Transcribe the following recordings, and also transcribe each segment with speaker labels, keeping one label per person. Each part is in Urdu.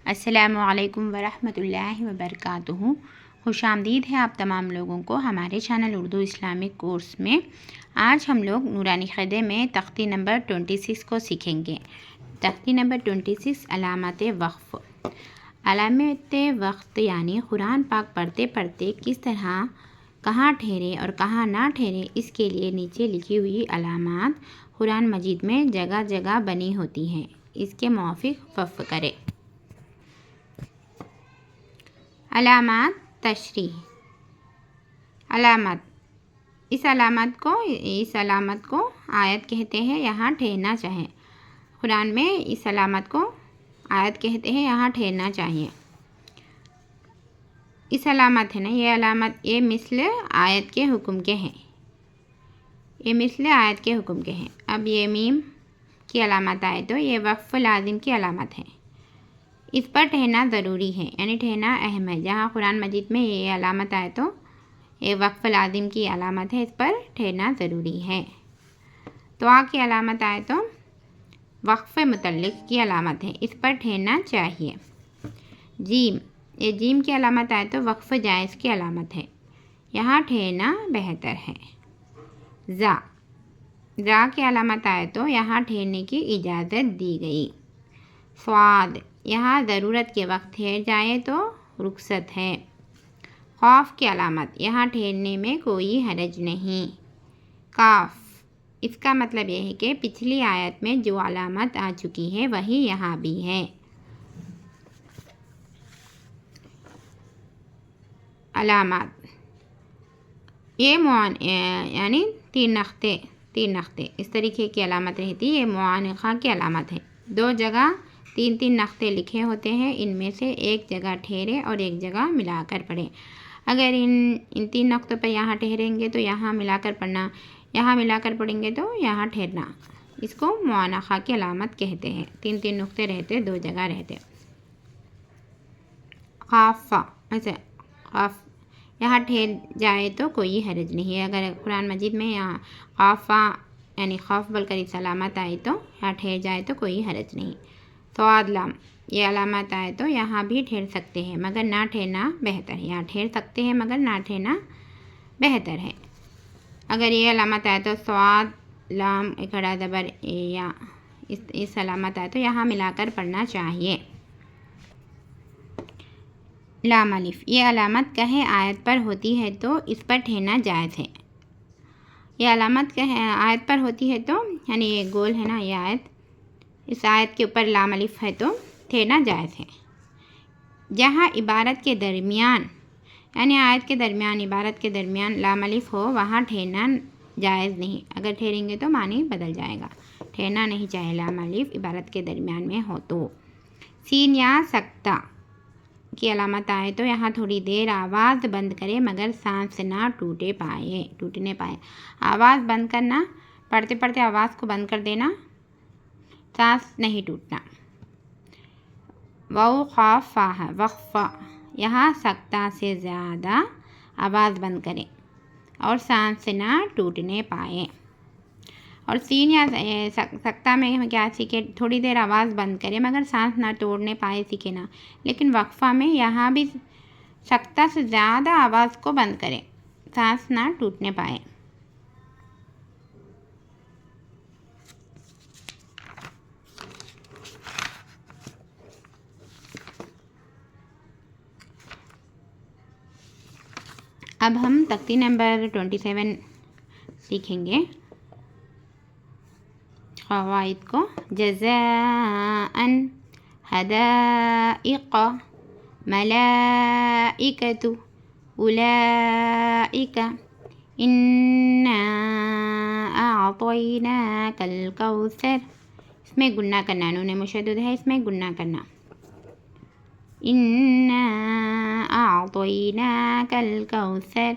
Speaker 1: السلام علیکم ورحمۃ اللہ وبرکاتہ۔ خوش آمدید ہے آپ تمام لوگوں کو ہمارے چینل اردو اسلامک کورس میں۔ آج ہم لوگ نورانی قاعدے میں تختی نمبر 26 کو سیکھیں گے۔ تختی نمبر 26 علامات وقف۔ علامات وقف یعنی قرآن پاک پڑھتے پڑھتے کس طرح کہاں ٹھہرے اور کہاں نہ ٹھہرے، اس کے لیے نیچے لکھی ہوئی علامات قرآن مجید میں جگہ جگہ بنی ہوتی ہیں، اس کے موافق وقف کرے۔ علامات تشریح۔ علامت، اس علامت کو آیت کہتے ہیں، یہاں ٹھہرنا چاہیے۔ قرآن میں اس علامت کو آیت کہتے ہیں، یہاں ٹھہرنا چاہیے۔ اس علامت ہے نا، یہ علامت یہ مثل آیت کے حکم کے ہیں، یہ مثل آیت کے حکم کے ہیں۔ اب یہ میم کی علامت آئے تو یہ وقف لازم کی علامت ہے، اس پر ٹھہرنا ضروری ہے، یعنی ٹھہرنا اہم ہے۔ جہاں قرآن مجید میں یہ علامت آئے تو یہ وقف لازم کی علامت ہے، اس پر ٹھہرنا ضروری ہے۔ تو آ کی علامت آئے تو وقف متعلق کی علامت ہے، اس پر ٹھہرنا چاہیے۔ جیم، یہ جیم کی علامت آئے تو وقف جائز کی علامت ہے، یہاں ٹھہرنا بہتر ہے۔ زا کی علامت آئے تو یہاں ٹھہرنے کی اجازت دی گئی۔ صاد، یہاں ضرورت کے وقت ٹھہر جائے تو رخصت ہے۔ قاف کی علامت، یہاں ٹھہرنے میں کوئی حرج نہیں۔ کاف، اس کا مطلب یہ ہے کہ پچھلی آیت میں جو علامت آ چکی ہے وہی یہاں بھی ہے۔ علامات، یہ یعنی تین نقطے اس طریقے کی علامت رہتی ہے، یہ معانقہ کی علامت ہے۔ دو جگہ تین نقطے لکھے ہوتے ہیں، ان میں سے ایک جگہ ٹھہرے اور ایک جگہ ملا کر پڑھیں۔ اگر ان تین نقطوں پر یہاں ٹھہریں گے تو یہاں ملا کر پڑھنا، یہاں ملا کر پڑھیں گے تو یہاں ٹھہرنا، اس کو معانقہ کی علامت کہتے ہیں۔ تین نقطے رہتے، دو جگہ رہتے۔ خافہ، خاف، یہاں ٹھہر جائے تو کوئی حرج نہیں ہے۔ اگر قرآن مجید میں یہاں خافہ یعنی خوف بول کر اس علامت آئی تو یہاں ٹھہر جائے تو کوئی حرج نہیں۔ صاد لام، یہ علامت آئے تو یہاں بھی ٹھہر سکتے ہیں مگر نہ ٹھہرنا بہتر ہے، یہاں ٹھہر سکتے ہیں مگر نہ ٹھہرنا بہتر ہے۔ اگر یہ علامت آئے تو صاد لام کھڑا زبر یا اس علامت آئے تو یہاں ملا کر پڑھنا چاہیے۔ لام الف، یہ علامت کہیں آیت پر ہوتی ہے تو اس پر ٹھہرنا جائز ہے۔ یہ علامت آیت پر ہوتی ہے تو یعنی یہ گول ہے نا، یہ آیت، اس آیت کے اوپر لام الف ہے تو ٹھہرنا جائز ہے۔ جہاں عبارت کے درمیان یعنی آیت کے درمیان، عبارت کے درمیان لام الف ہو وہاں ٹھہرنا جائز نہیں، اگر ٹھہریں گے تو معنی بدل جائے گا، ٹھہرنا نہیں چاہیے لام الف عبارت کے درمیان میں ہو تو۔ سین یا سکتہ کی علامت آئے تو یہاں تھوڑی دیر آواز بند کرے مگر سانس نہ ٹوٹنے پائے۔ آواز بند کرنا، پڑھتے پڑھتے آواز کو بند کر دینا، سانس نہیں ٹوٹنا۔ وقفہ، وقفہ، یہاں سکتہ سے زیادہ آواز بند کرے اور سانس نہ ٹوٹنے پائے۔ اور سین یا سکتہ میں ہم کیا سیکھے، تھوڑی دیر آواز بند کرے مگر سانس نہ توڑنے پائے سیکھے نا، لیکن وقفہ میں یہاں بھی سکتہ سے زیادہ آواز کو بند کرے، سانس نہ ٹوٹنے پائے۔ اب ہم تختی نمبر 27 سیکھیں گے قواعد کو۔ جزاء حدائق ملائکۃ اولئک انا اعطیناک الکوثر، اس میں گنہ کرنا، نون مشدد ہے، اس میں گنہ کرنا۔ انا اعطیناک الکوثر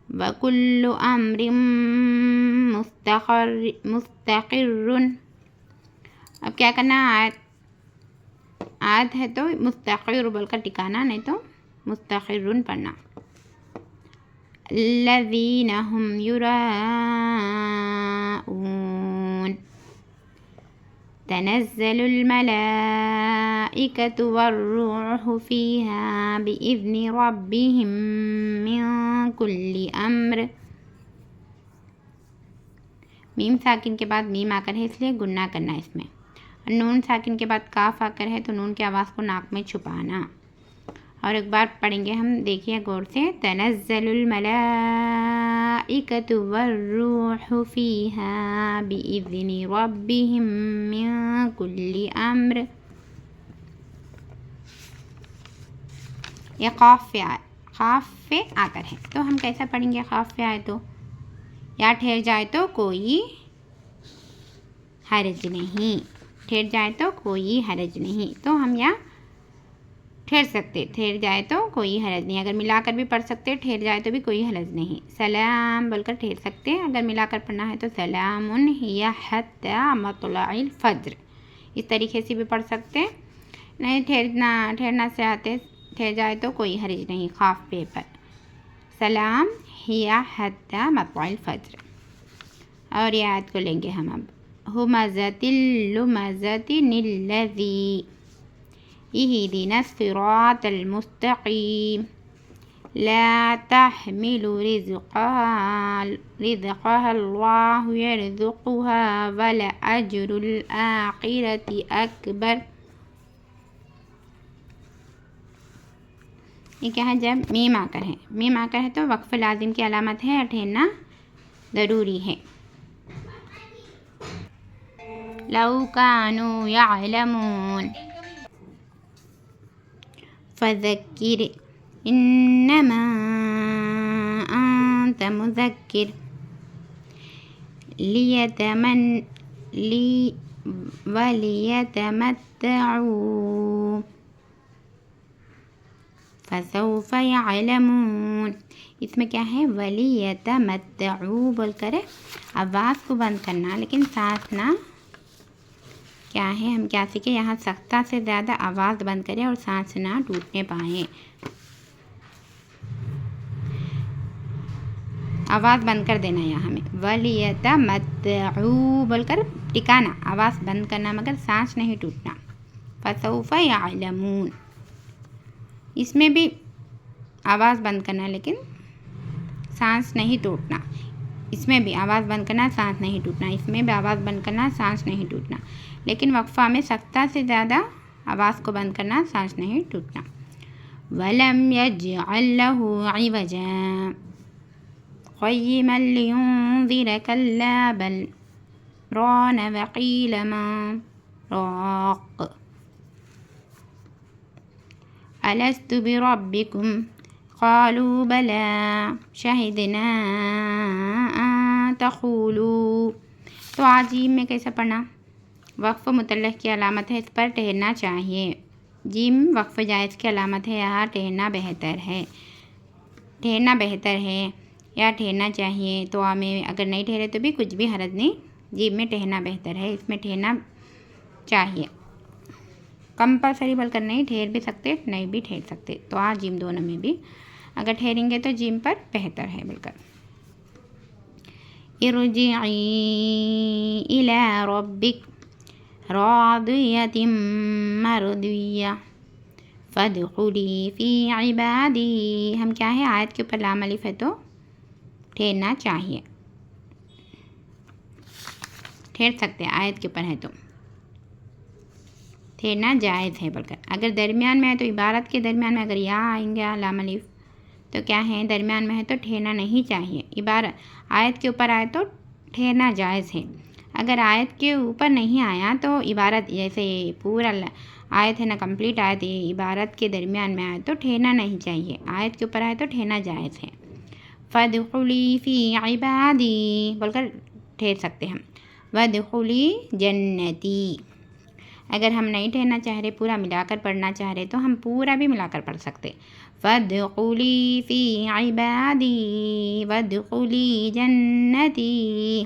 Speaker 1: وکل امر مستقر۔ اب کیا کرنا، آیت ہے تو مستقر بول کر ٹکانا، نہیں تو مستقر پڑھنا۔ الذین هم یراؤون، تنزل الملائكة والروح فيها بإذن ربهم من كل أمر. میم ساکن کے بعد میم آ کر ہے اس لیے گننا کرنا اس میں. نون ساکن کے بعد کاف آ کر ہے تو نون کی آواز کو ناک میں چھپانا. اور ایک بار پڑھیں گے ہم، دیکھیے غور سے. تنزل الملائکۃ والروح فیہا بإذن ربہم من کل امر. یہ قاف پہ آ کر ہے تو ہم کیسا پڑھیں گے؟ قاف پہ آئے تو یا ٹھہر جائے تو کوئی حرج نہیں، ٹھہر جائے تو کوئی حرج نہیں. تو ہم یا ٹھہر سکتے، ٹھہر جائے تو کوئی حرج نہیں. اگر ملا کر بھی پڑھ سکتے، ٹھہر جائے تو بھی کوئی حرج نہیں. سلام بول کر ٹھہر سکتے، اگر ملا کر پڑھنا ہے تو سلام ہی حتی مطلع الفجر. اس طریقے سے بھی پڑھ سکتے. نہیں ٹھہرنا سے آتے، ٹھہر جائے تو کوئی حرج نہیں. خاف پہ پر سلام ہی حتی مطلع الفجر. اور یہ آیت کو لیں گے ہم اب. ہمزۃ اللمزۃ الذی اہدنا الصراط المستقیم لا تحمل رزقها اللہ یرزقها ولأجر الآخرة اکبر. یہ کیا ہے؟ جب میم آ کر ہے، میم آ کر ہے تو وقف لازم کی علامت ہے اور ٹھہرنا ضروری ہے. لو كانوا يعلمون فذكر انما انت مذكر وليتمتعوا فسوف يعلمون. اس میں کیا ہے؟ ولیتمتعوا بول کر آواز کو بند کرنا، لیکن سانس نہ کیا ہے، ہم کیا سیکھیں یہاں سختہ سے زیادہ آواز بند کریں اور سانس نہ ٹوٹنے پائیں. آواز بند کر دینا یہاں ہمیں. ولیتمتعوا بول کر ٹکانا، آواز بند کرنا مگر سانس نہیں ٹوٹنا. فسوف یعلمون اس میں بھی آواز بند کرنا لیکن سانس نہیں ٹوٹنا. اس میں بھی آواز بند کرنا، سانس نہیں ٹوٹنا. اس میں بھی آواز بند کرنا، سانس نہیں ٹوٹنا. لیکن وقفہ میں سختہ سے زیادہ آواز کو بند کرنا، سانس نہیں ٹوٹنا. وَلَمْ يَجْعَلْ لَهُ عِوَجًا قَيِّمًا لِيُنذِرَ كَلَّا بَلْ رَانَ وَقِيلَ مَنْ رَاقٍ أَلَسْتُ بِرَبِّكُمْ قَالُوا بَلَى شَهِدْنَا أَن تَقُولُوا. تو جیم میں کیسا پڑھنا؟ وقف متعلق کی علامت ہے، اس پر ٹھہرنا چاہیے. جیم وقف جائز کی علامت ہے، یہاں ٹھہرنا بہتر ہے. ٹھہرنا بہتر ہے یا ٹھہرنا چاہیے. تو میں اگر نہیں ٹھہرے تو بھی کچھ بھی حرج نہیں، جیم میں ٹھہرنا بہتر ہے، اس میں ٹھہرنا چاہیے. کمپلسری بول کر نہیں، ٹھہر بھی سکتے، نہیں بھی ٹھہر سکتے. تو جیم دونوں میں بھی اگر ٹھہریں گے تو جیم پر بہتر ہے بول کر. ارجعی الی ربک راضیۃ مرضیہ فادخلی فی عبادی. ہم کیا ہے؟ آیت کے اوپر لام الف ہے تو ٹھہرنا چاہیے، ٹھہر سکتے ہیں. آیت کے اوپر ہے تو ٹھہرنا جائز ہے بول کر. اگر درمیان میں ہے تو عبارت کے درمیان میں اگر یا آئیں گے لام الف تو کیا ہے؟ درمیان میں ہے تو ٹھہرنا نہیں چاہیے. عبارت آیت کے اوپر آئے تو ٹھہرنا جائز ہے. اگر آیت کے اوپر نہیں آیا تو عبارت جیسے پورا آیت ہے نا، کمپلیٹ آیت یہ عبارت کے درمیان میں آئے تو ٹھہرنا نہیں چاہیے. آیت کے اوپر آئے تو ٹھہرنا جائز ہے. فادخلی فی عبادی بول کر ٹھہر سکتے ہم. وادخلی جنتی. اگر ہم نہیں ٹھہرنا چاہ رہے، پورا ملا کر پڑھنا چاہ رہے تو ہم پورا بھی ملا کر پڑھ سکتے. فادخلی فی عبادی وادخلی جنتی.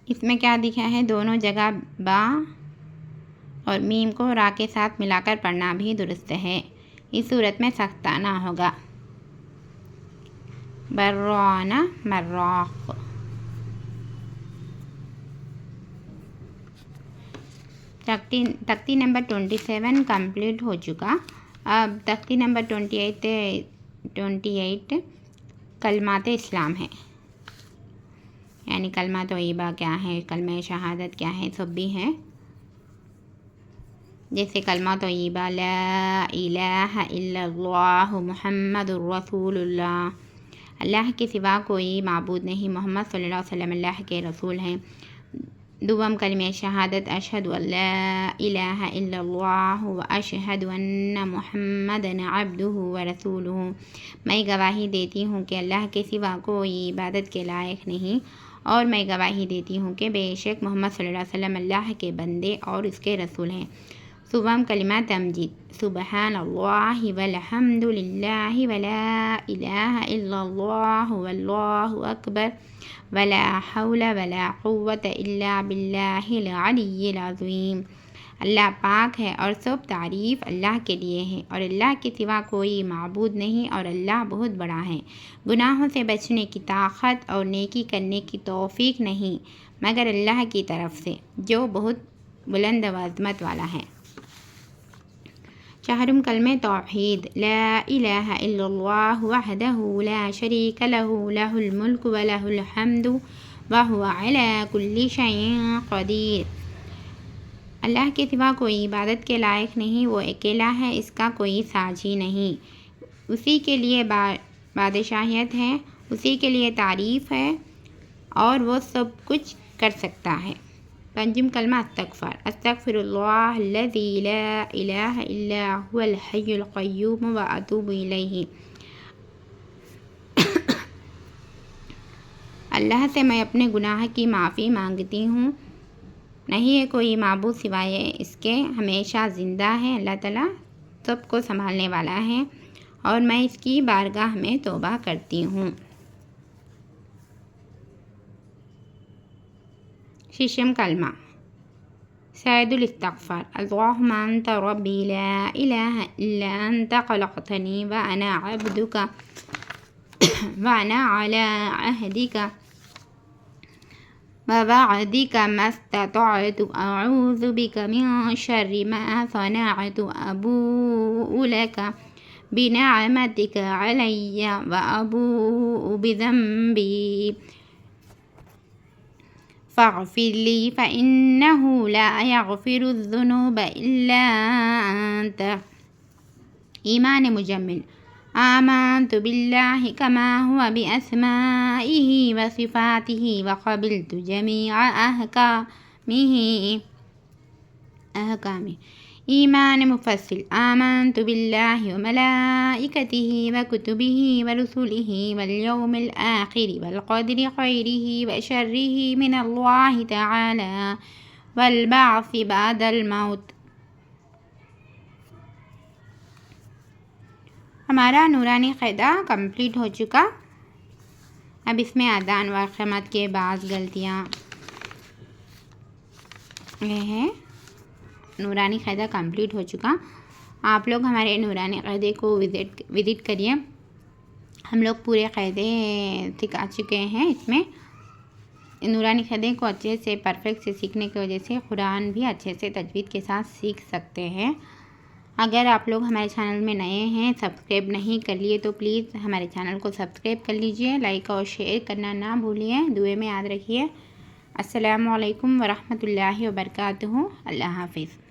Speaker 1: اس میں کیا دکھا ہے؟ دونوں جگہ با اور میم کو را کے ساتھ ملا کر پڑھنا بھی درست ہے. اس صورت میں سخت آنا ہوگا. برانا مراق. تختی نمبر 27 کمپلیٹ ہو چکا. اب تختی نمبر 28 کلمات اسلام ہے، یعنی کلمہ طیبہ کیا ہے، کلمہ شہادت کیا ہے، سب بھی ہے. جیسے کلمہ طیبہ لا الہ الا اللہ محمد الرسول اللہ، اللہ کے سوا کوئی معبود نہیں، محمد صلی اللہ علیہ وسلم اللہ کے رسول ہیں. دوم کلمہ شہادت اشہد ان لا الہ الا اللہ و اشہد ان محمدًا عبدہ و رسولہ، میں گواہی دیتی ہوں کہ اللہ کے سوا کوئی عبادت کے لائق نہیں، اور میں گواہی دیتی ہوں کہ بے شک محمد صلی اللہ علیہ وسلم اللہ کے بندے اور اس کے رسول ہیں. صبح کلمہ تمجید سبحان اللہ والحمد للہ ولا الہ الا اللہ واللہ اکبر ولا حول ولا قوة الا باللہ العلی العظیم. اللہ پاک ہے اور سب تعریف اللہ کے لیے ہے، اور اللہ کے سوا کوئی معبود نہیں، اور اللہ بہت بڑا ہے. گناہوں سے بچنے کی طاقت اور نیکی کرنے کی توفیق نہیں مگر اللہ کی طرف سے جو بہت بلند و عظمت والا ہے. چہارم کلمہ توحید لا الہ الا اللہ وحدہ لا شریک لہ لہ الملک ولہ الحمد وہو علی کل شیء قدیر. اللہ کے سوا کوئی عبادت کے لائق نہیں، وہ اکیلا ہے، اس کا کوئی ساجی نہیں، اسی کے لیے بادشاہیت ہے، اسی کے لیے تعریف ہے، اور وہ سب کچھ کر سکتا ہے. پنجم کلمہ استغفر اللہ الذی لا الہ الا هو الحی القیوم واتوب الیہ. اللہ سے میں اپنے گناہ کی معافی مانگتی ہوں، نہیں ہے کوئی معبود سوائے اس کے، ہمیشہ زندہ ہے، اللہ تعالیٰ سب کو سنبھالنے والا ہے، اور میں اس کی بارگاہ میں توبہ کرتی ہوں. ششم کلمہ سید الاستغفار اللہم انت ربی لا الہ الا انت خلقتنی وانا عبدک وانا علی عہدک ووعدک ما استطعت اعوذ بک من شر ما صنعت ابوء لک بنعمتک علی وابوء بذنبی فاغفر لی فإنہ لا یغفر الذنوب الا انت. ایمان مجمل آمنت باللہ کما ہوا باسمائہ وصفاتہ وقبلت جمیع احکامہ. ایمان مفصل آمنت باللہ وملائکتہ وکتبہ ورسلہ والیوم الآخر والقدر خیرہ وشرہ من اللہ تعالی والبعث بعد الموت. ہمارا نورانی قاعدہ کمپلیٹ ہو چکا. اب اس میں اذان و اقامت کے بعض غلطیاں ہیں. نورانی قاعدہ کمپلیٹ ہو چکا. آپ لوگ ہمارے نورانی قاعدے کو وزٹ کریے. ہم لوگ پورے قاعدے سکھا چکے ہیں. اس میں نورانی قاعدے کو اچھے سے پرفیکٹ سے سیکھنے کی وجہ سے قرآن بھی اچھے سے تجوید کے ساتھ سیکھ سکتے ہیں. اگر آپ لوگ ہمارے چینل میں نئے ہیں، سبسکرائب نہیں کر لیے تو پلیز ہمارے چینل کو سبسکرائب کر لیجئے. لائک اور شیئر کرنا نہ بھولیے. دعائیں میں یاد رکھیے. السلام علیکم ورحمۃ اللہ وبرکاتہ. اللہ حافظ.